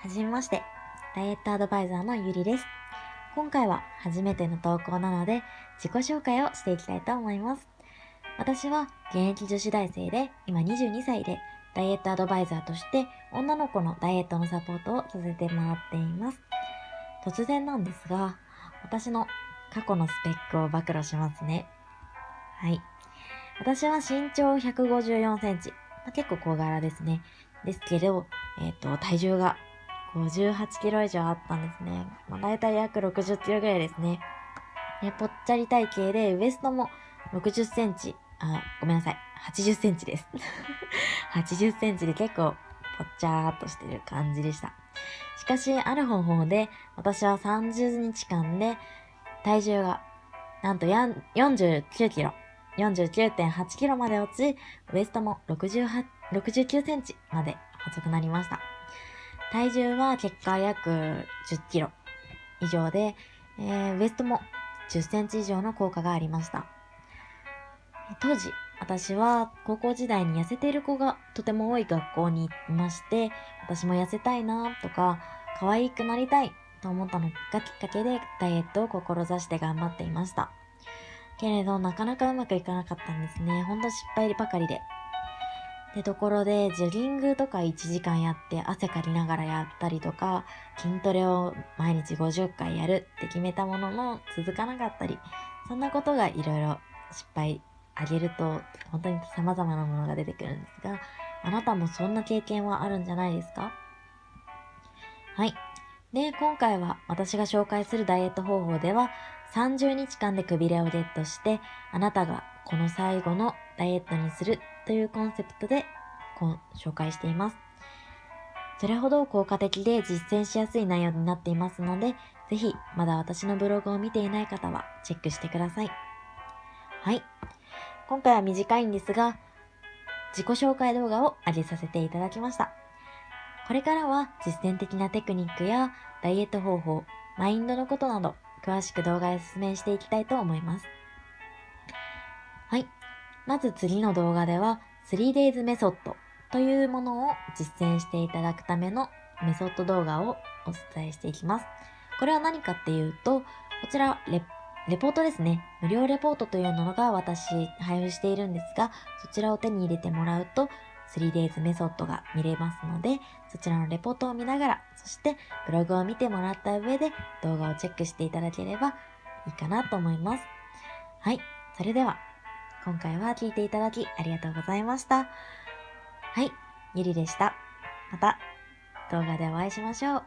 はじめまして、ダイエットアドバイザーのゆりです。今回は初めての投稿なので、自己紹介をしていきたいと思います。私は現役女子大生で、今22歳で、ダイエットアドバイザーとして女の子のダイエットのサポートをさせてもらっています。突然なんですが、私の過去のスペックを暴露しますね。はい。私は身長154センチ。結構小柄ですね。ですけど、体重が58キロ以上あったんですね。だいたい約60キロぐらいですね。ぽっちゃり体型で、ウエストも60センチ、ごめんなさい。80センチです。80センチで結構ぽっちゃーっとしてる感じでした。しかし、ある方法で、私は30日間で体重がなんと49キロ、49.8キロまで落ち、ウエストも69センチまで細くなりました。体重は結果約10キロ以上で、ウエストも10センチ以上の効果がありました。当時、私は高校時代に痩せている子がとても多い学校にいまして、私も痩せたいなとか、可愛くなりたいと思ったのがきっかけでダイエットを志して頑張っていました。けれど、なかなかうまくいかなかったんですね。ほんと失敗ばかりで。ってところで、ジョギングとか1時間やって汗かきながらやったりとか、筋トレを毎日50回やるって決めたものの続かなかったり、そんなことがいろいろ失敗あげると、本当に様々なものが出てくるんですが、あなたもそんな経験はあるんじゃないですか？はい。で、今回は私が紹介するダイエット方法では、30日間でくびれをゲットして、あなたがこの最後のダイエットにするというコンセプトで紹介しています。それほど効果的で実践しやすい内容になっていますので、ぜひまだ私のブログを見ていない方はチェックしてください。はい。今回は短いんですが、自己紹介動画を上げさせていただきました。これからは実践的なテクニックやダイエット方法、マインドのことなど詳しく動画で説明していきたいと思います。はい。まず次の動画では 3days メソッドというものを実践していただくためのメソッド動画をお伝えしていきます。これは何かっていうと、こちらレポートですね。無料レポートというのが私配布しているんですが、そちらを手に入れてもらうと 3days メソッドが見れますので、そちらのレポートを見ながら、そしてブログを見てもらった上で動画をチェックしていただければいいかなと思います。はい。それでは、今回は聞いていただきありがとうございました。はい。ゆりでした。また動画でお会いしましょう。